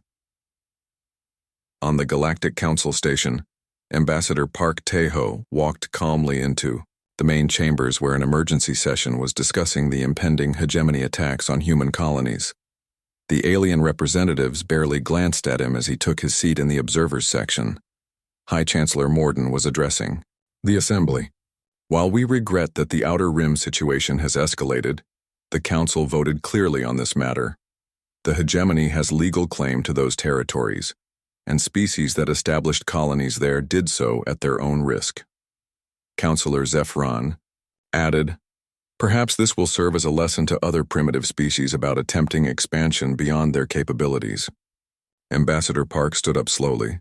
On the Galactic Council station, Ambassador Park Tae-ho walked calmly into the main chambers where an emergency session was discussing the impending hegemony attacks on human colonies. The alien representatives barely glanced at him as he took his seat in the observers section. High Chancellor Morden was addressing the assembly. While we regret that the Outer Rim situation has escalated, the Council voted clearly on this matter. The hegemony has legal claim to those territories, and species that established colonies there did so at their own risk. Councillor Zephron added, perhaps this will serve as a lesson to other primitive species about attempting expansion beyond their capabilities. Ambassador Park stood up slowly.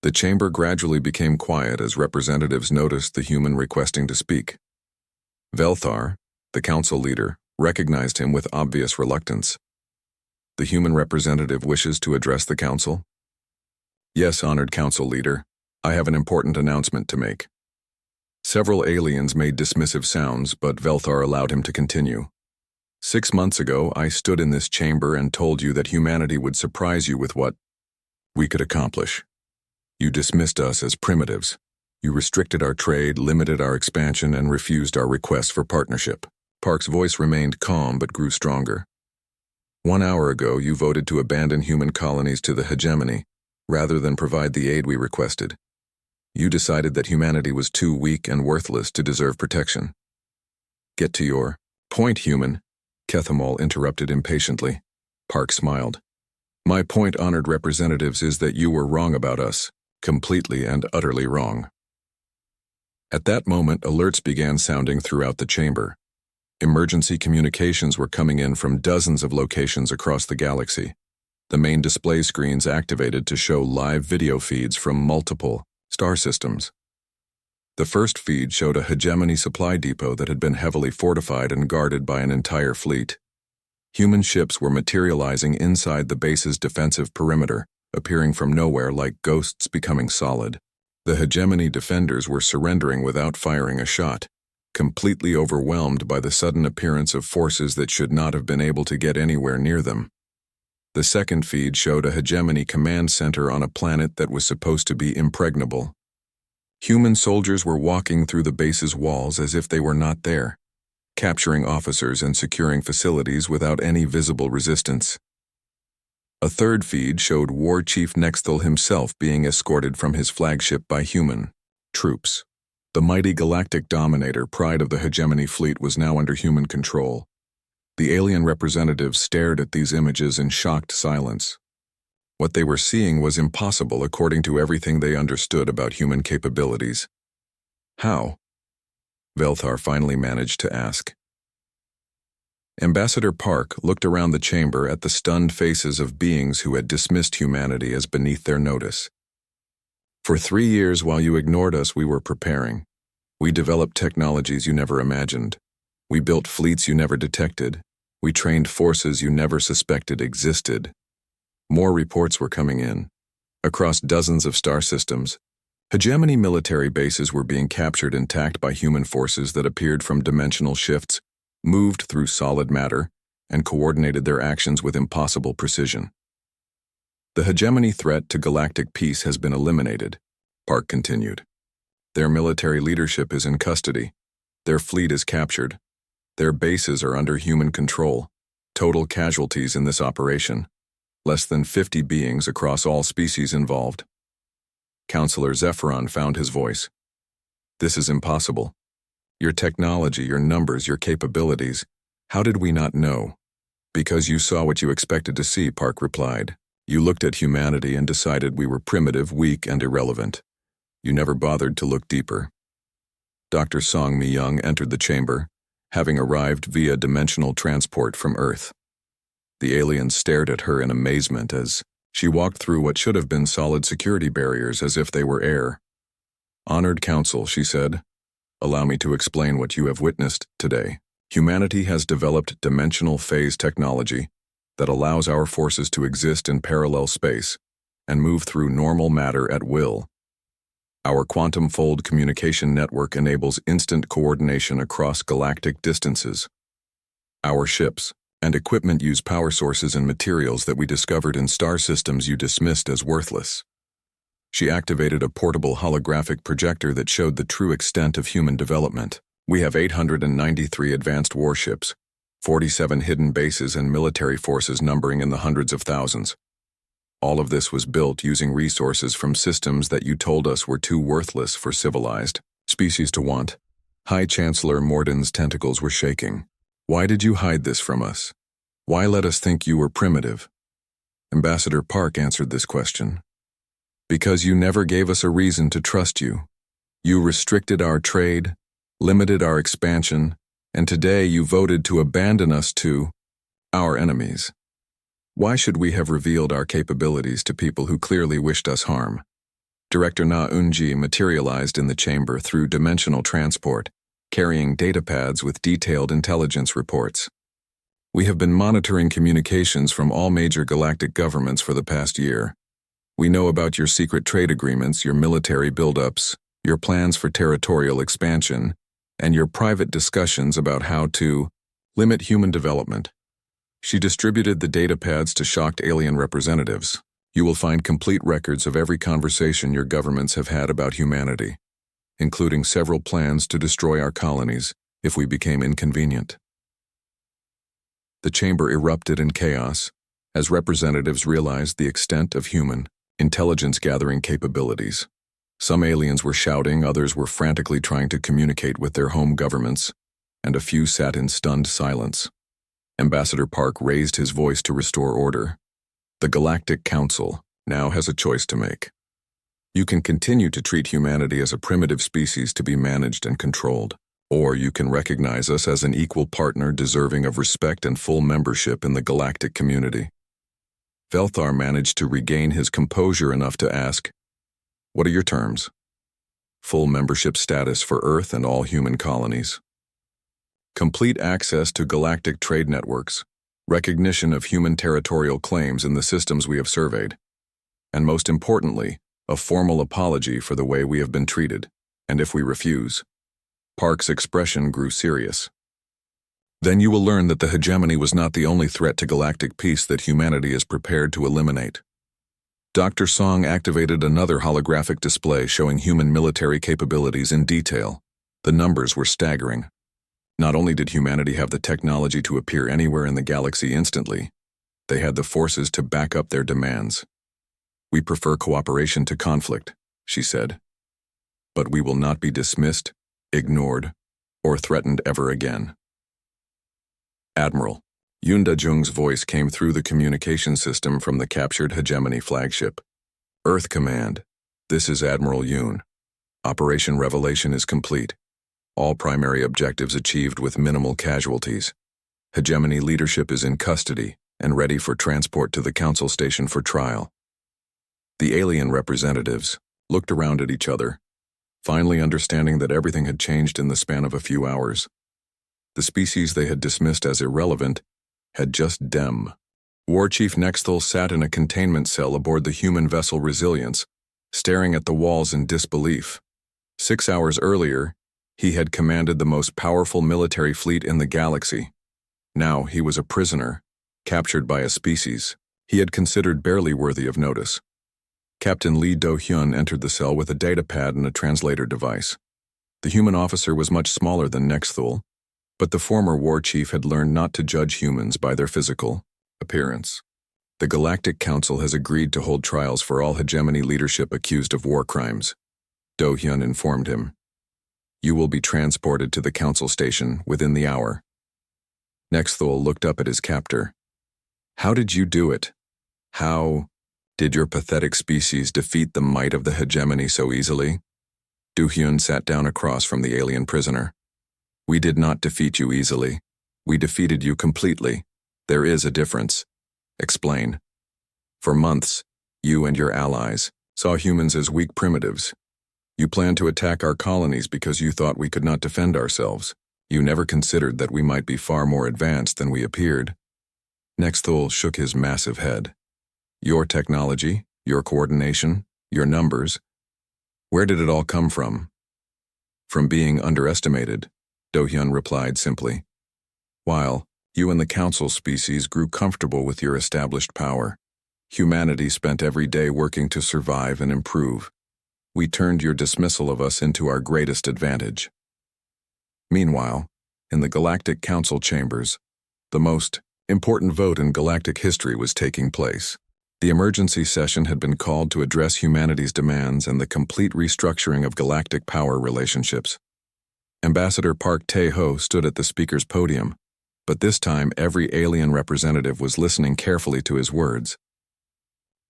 The chamber gradually became quiet as representatives noticed the human requesting to speak. Velthar, the council leader, recognized him with obvious reluctance. The human representative wishes to address the council? Yes, honored council leader. I have an important announcement to make. Several aliens made dismissive sounds, but Velthar allowed him to continue. 6 months ago, I stood in this chamber and told you that humanity would surprise you with what we could accomplish. You dismissed us as primitives. You restricted our trade, limited our expansion, and refused our requests for partnership. Park's voice remained calm but grew stronger. 1 hour ago, you voted to abandon human colonies to the hegemony, rather than provide the aid we requested. You decided that humanity was too weak and worthless to deserve protection. Get to your point, human, Kethamol interrupted impatiently. Park smiled. My point, honored representatives, is that you were wrong about us, completely and utterly wrong. At that moment, alerts began sounding throughout the chamber. Emergency communications were coming in from dozens of locations across the galaxy. The main display screens activated to show live video feeds from multiple star systems. The first feed showed a hegemony supply depot that had been heavily fortified and guarded by an entire fleet. Human ships were materializing inside the base's defensive perimeter, appearing from nowhere like ghosts becoming solid. The hegemony defenders were surrendering without firing a shot, completely overwhelmed by the sudden appearance of forces that should not have been able to get anywhere near them. The second feed showed a hegemony command center on a planet that was supposed to be impregnable. Human soldiers were walking through the base's walls as if they were not there. capturing officers and securing facilities without any visible resistance. A third feed showed War Chief Nexthal himself being escorted from his flagship by human troops. The mighty galactic dominator, pride of the hegemony fleet, was now under human control. The alien representatives stared at these images in shocked silence. What they were seeing was impossible according to everything they understood about human capabilities. How? Velthar finally managed to ask. Ambassador Park looked around the chamber at the stunned faces of beings who had dismissed humanity as beneath their notice. For 3 years, while you ignored us, we were preparing. We developed technologies you never imagined. We built fleets you never detected. We trained forces you never suspected existed. More reports were coming in. Across dozens of star systems, hegemony military bases were being captured intact by human forces that appeared from dimensional shifts, moved through solid matter, and coordinated their actions with impossible precision. The hegemony threat to galactic peace has been eliminated, Park continued. Their military leadership is in custody. Their fleet is captured. Their bases are under human control. Total casualties in this operation: less than 50 beings across all species involved. Counselor Zephyron found his voice. This is impossible. Your technology, your numbers, your capabilities. How did we not know? Because you saw what you expected to see, Park replied. You looked at humanity and decided we were primitive, weak, and irrelevant. You never bothered to look deeper. Dr. Song Mi-young entered the chamber, having arrived via dimensional transport from Earth. The aliens stared at her in amazement as she walked through what should have been solid security barriers as if they were air. Honored Council, she said, allow me to explain what you have witnessed today. Humanity has developed dimensional phase technology that allows our forces to exist in parallel space and move through normal matter at will. Our quantum fold communication network enables instant coordination across galactic distances. Our ships and equipment use power sources and materials that we discovered in star systems you dismissed as worthless. She activated a portable holographic projector that showed the true extent of human development. We have 893 advanced warships, 47 hidden bases, and military forces numbering in the hundreds of thousands. All of this was built using resources from systems that you told us were too worthless for civilized species to want. High Chancellor Morden's tentacles were shaking. Why did you hide this from us? Why let us think you were primitive? Ambassador Park answered this question. Because you never gave us a reason to trust you. You restricted our trade, limited our expansion, and today you voted to abandon us to our enemies. Why should we have revealed our capabilities to people who clearly wished us harm? Director Na Eunji materialized in the chamber through dimensional transport, carrying datapads with detailed intelligence reports. We have been monitoring communications from all major galactic governments for the past year. We know about your secret trade agreements, your military buildups, your plans for territorial expansion, and your private discussions about how to limit human development. She distributed the datapads to shocked alien representatives. You will find complete records of every conversation your governments have had about humanity, including several plans to destroy our colonies if we became inconvenient. The chamber erupted in chaos as representatives realized the extent of human intelligence-gathering capabilities. Some aliens were shouting, others were frantically trying to communicate with their home governments, and a few sat in stunned silence. Ambassador Park raised his voice to restore order. The Galactic Council now has a choice to make. You can continue to treat humanity as a primitive species to be managed and controlled, or you can recognize us as an equal partner deserving of respect and full membership in the galactic community. Velthar managed to regain his composure enough to ask, what are your terms? Full membership status for Earth and all human colonies. Complete access to galactic trade networks, recognition of human territorial claims in the systems we have surveyed, and most importantly, a formal apology for the way we have been treated, and if we refuse. Park's expression grew serious. Then you will learn that the hegemony was not the only threat to galactic peace that humanity is prepared to eliminate. Dr. Song activated another holographic display showing human military capabilities in detail. The numbers were staggering. Not only did humanity have the technology to appear anywhere in the galaxy instantly, they had the forces to back up their demands. "We prefer cooperation to conflict," she said. "But we will not be dismissed, ignored, or threatened ever again." "Admiral." Yoon Da-jung's voice came through the communication system from the captured Hegemony flagship. "Earth Command, this is Admiral Yoon. Operation Revelation is complete. All primary objectives achieved with minimal casualties. Hegemony leadership is in custody and ready for transport to the Council Station for trial." The alien representatives looked around at each other, finally understanding that everything had changed in the span of a few hours. The species they had dismissed as irrelevant had just War Chief Nexthal sat in a containment cell aboard the human vessel Resilience, staring at the walls in disbelief. 6 hours earlier, he had commanded the most powerful military fleet in the galaxy. Now he was a prisoner, captured by a species he had considered barely worthy of notice. Captain Lee Do-hyun entered the cell with a datapad and a translator device. The human officer was much smaller than Nexthal, but the former war chief had learned not to judge humans by their physical appearance. "The Galactic Council has agreed to hold trials for all Hegemony leadership accused of war crimes," Do-hyun informed him. "You will be transported to the Council Station within the hour." Nexthal looked up at his captor. "How did you do it? How did your pathetic species defeat the might of the Hegemony so easily?" Do-hyun sat down across from the alien prisoner. "We did not defeat you easily. We defeated you completely. There is a difference. Explain." "For months, you and your allies saw humans as weak primitives. You planned to attack our colonies because you thought we could not defend ourselves. You never considered that we might be far more advanced than we appeared." Nexthal shook his massive head. "Your technology, your coordination, your numbers, where did it all come from?" "From being underestimated," Do-hyun replied simply. "While you and the Council species grew comfortable with your established power, humanity spent every day working to survive and improve. We turned your dismissal of us into our greatest advantage." Meanwhile, in the Galactic Council chambers, the most important vote in galactic history was taking place. The emergency session had been called to address humanity's demands and the complete restructuring of galactic power relationships. Ambassador Park Tae-ho stood at the speaker's podium, but this time every alien representative was listening carefully to his words.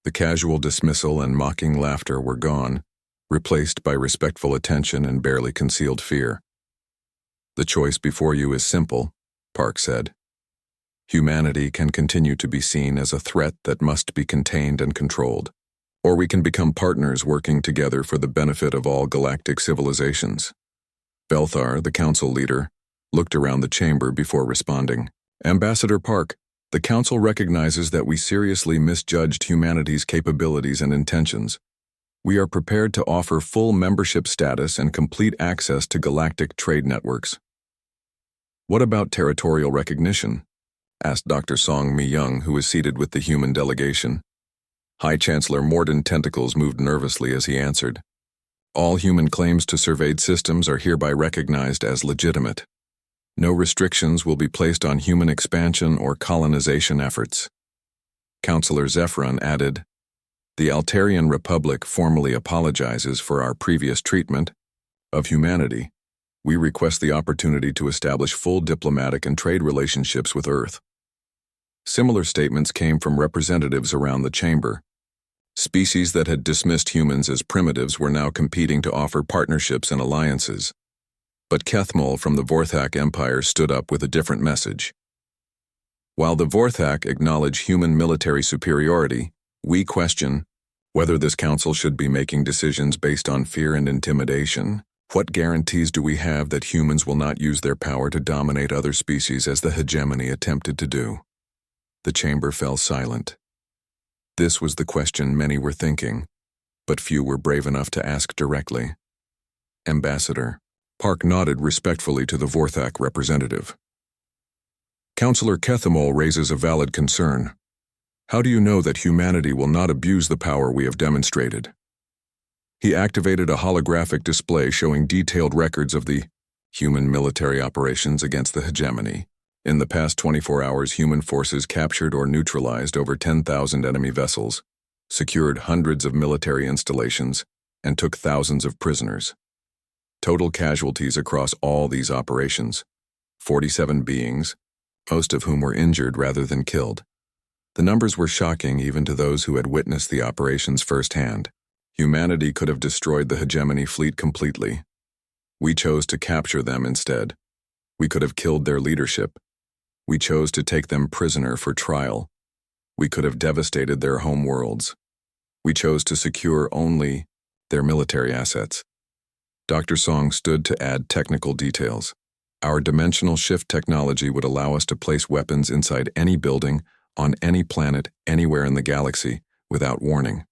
The casual dismissal and mocking laughter were gone, replaced by respectful attention and barely concealed fear. "The choice before you is simple," Park said. "Humanity can continue to be seen as a threat that must be contained and controlled, or we can become partners working together for the benefit of all galactic civilizations." Belthar, the council leader, looked around the chamber before responding. "Ambassador Park, the council recognizes that we seriously misjudged humanity's capabilities and intentions. We are prepared to offer full membership status and complete access to galactic trade networks." "What about territorial recognition?" asked Dr. Song Mi-young, who was seated with the human delegation. High Chancellor Morden Tentacles moved nervously as he answered. "All human claims to surveyed systems are hereby recognized as legitimate. No restrictions will be placed on human expansion or colonization efforts." Councillor Zephyron added, "The Altarian Republic formally apologizes for our previous treatment of humanity. We request the opportunity to establish full diplomatic and trade relationships with Earth." Similar statements came from representatives around the chamber. Species that had dismissed humans as primitives were now competing to offer partnerships and alliances. But Kethmol from the Vorthak Empire stood up with a different message. "While the Vorthak acknowledge human military superiority, we question whether this council should be making decisions based on fear and intimidation. What guarantees do we have that humans will not use their power to dominate other species as the Hegemony attempted to do?" The chamber fell silent. This was the question many were thinking, but few were brave enough to ask directly. "Ambassador," Park nodded respectfully to the Vorthak representative. "Councillor Kethemol raises a valid concern. How do you know that humanity will not abuse the power we have demonstrated?" He activated a holographic display showing detailed records of the Human military operations against the hegemony. In the past 24 hours, human forces captured or neutralized over 10,000 enemy vessels, secured hundreds of military installations, and took thousands of prisoners. Total casualties across all these operations: 47 beings, most of whom were injured rather than killed. The numbers were shocking even to those who had witnessed the operations firsthand. Humanity could have destroyed the hegemony fleet completely. We chose to capture them instead. We could have killed their leadership. We chose to take them prisoner for trial. We could have devastated their home worlds. We chose to secure only their military assets. Dr. Song stood to add technical details. Our dimensional shift technology would allow us to place weapons inside any building, on any planet, anywhere in the galaxy, without warning.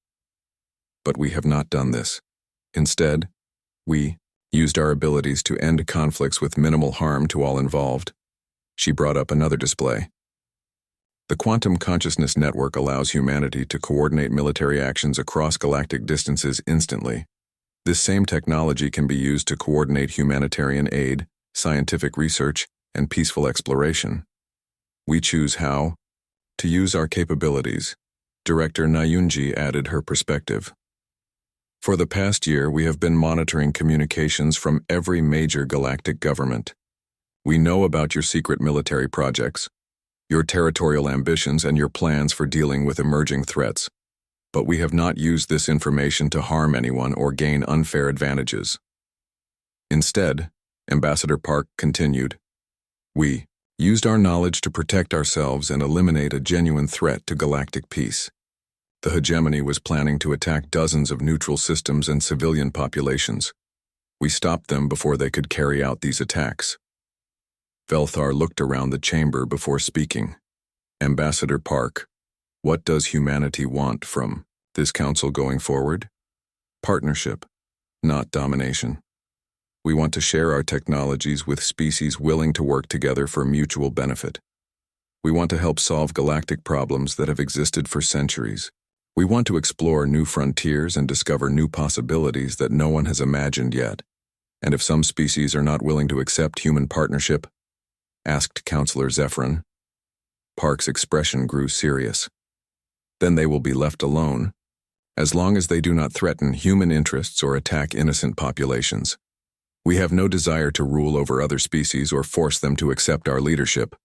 But we have not done this. Instead, we used our abilities to end conflicts with minimal harm to all involved. She brought up another display. The quantum consciousness network allows humanity to coordinate military actions across galactic distances instantly. This same technology can be used to coordinate humanitarian aid, scientific research, and peaceful exploration. We choose how to use our capabilities. Director Nayunji added her perspective. For the past year, we have been monitoring communications from every major galactic government. We know about your secret military projects, your territorial ambitions, and your plans for dealing with emerging threats. But we have not used this information to harm anyone or gain unfair advantages. Instead, Ambassador Park continued, we used our knowledge to protect ourselves and eliminate a genuine threat to galactic peace. The hegemony was planning to attack dozens of neutral systems and civilian populations. We stopped them before they could carry out these attacks. Velthar looked around the chamber before speaking. Ambassador Park, what does humanity want from this council going forward? Partnership, not domination. We want to share our technologies with species willing to work together for mutual benefit. We want to help solve galactic problems that have existed for centuries. We want to explore new frontiers and discover new possibilities that no one has imagined yet. And if some species are not willing to accept human partnership, asked Counselor Zephyrin. Park's expression grew serious. Then they will be left alone, as long as they do not threaten human interests or attack innocent populations. We have no desire to rule over other species or force them to accept our leadership.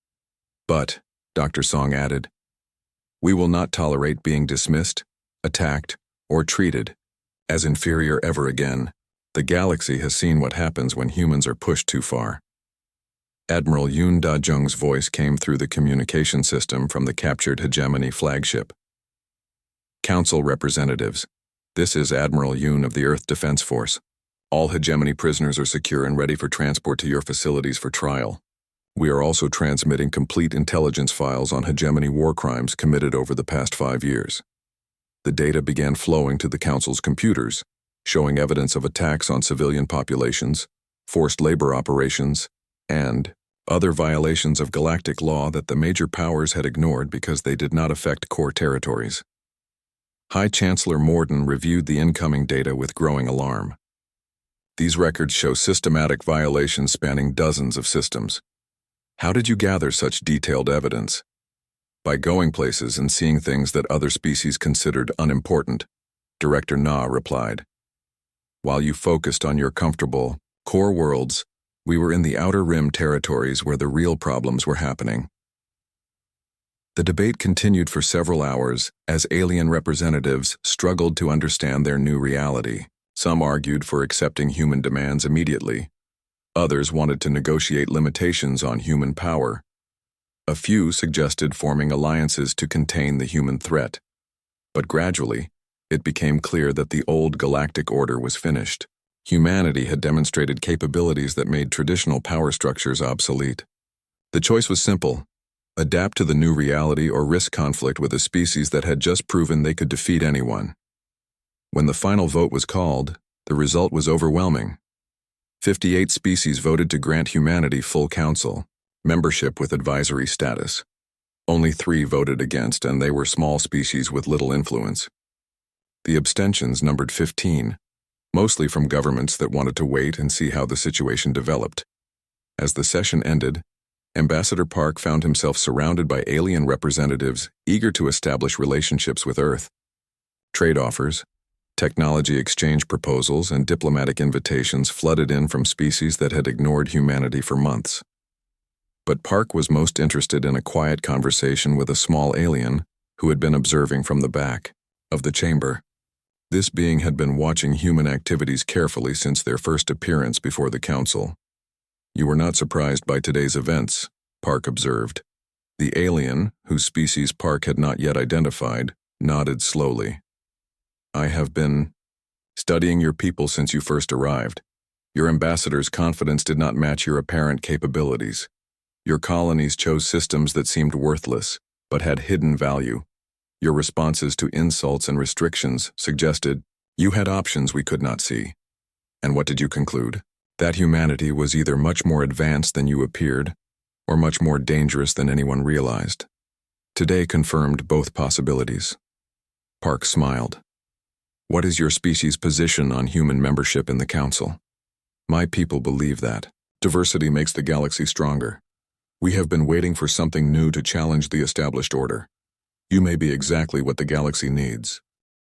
But, Dr. Song added, we will not tolerate being dismissed, attacked, or treated as inferior ever again. The galaxy has seen what happens when humans are pushed too far. Admiral Yoon Da-jung's voice came through the communication system from the captured hegemony flagship. Council representatives, this is Admiral Yoon of the Earth Defense Force. All hegemony prisoners are secure and ready for transport to your facilities for trial. We are also transmitting complete intelligence files on hegemony war crimes committed over the past 5 years. The data began flowing to the Council's computers, showing evidence of attacks on civilian populations, forced labor operations, and other violations of galactic law that the major powers had ignored because they did not affect core territories. High Chancellor Morden reviewed the incoming data with growing alarm. These records show systematic violations spanning dozens of systems. How did you gather such detailed evidence? By going places and seeing things that other species considered unimportant, Director Na replied. While you focused on your comfortable, core worlds, we were in the outer rim territories where the real problems were happening. The debate continued for several hours as alien representatives struggled to understand their new reality. Some argued for accepting human demands immediately. Others wanted to negotiate limitations on human power. A few suggested forming alliances to contain the human threat. But gradually, it became clear that the old galactic order was finished. Humanity had demonstrated capabilities that made traditional power structures obsolete. The choice was simple: adapt to the new reality or risk conflict with a species that had just proven they could defeat anyone. When the final vote was called, the result was overwhelming. 58 species voted to grant humanity full council, membership with advisory status. Only 3 voted against, and they were small species with little influence. The abstentions numbered 15, mostly from governments that wanted to wait and see how the situation developed. As the session ended, Ambassador Park found himself surrounded by alien representatives eager to establish relationships with Earth. Trade offers, technology exchange proposals, and diplomatic invitations flooded in from species that had ignored humanity for months. But Park was most interested in a quiet conversation with a small alien who had been observing from the back of the chamber. This being had been watching human activities carefully since their first appearance before the council. "You were not surprised by today's events," Park observed. The alien, whose species Park had not yet identified, nodded slowly. "I have been studying your people since you first arrived. Your ambassador's confidence did not match your apparent capabilities. Your colonies chose systems that seemed worthless, but had hidden value. Your responses to insults and restrictions suggested you had options we could not see. And what did you conclude? That humanity was either much more advanced than you appeared, or much more dangerous than anyone realized. Today confirmed both possibilities." Park smiled. "What is your species' position on human membership in the council?" "My people believe that diversity makes the galaxy stronger. We have been waiting for something new to challenge the established order. You may be exactly what the galaxy needs."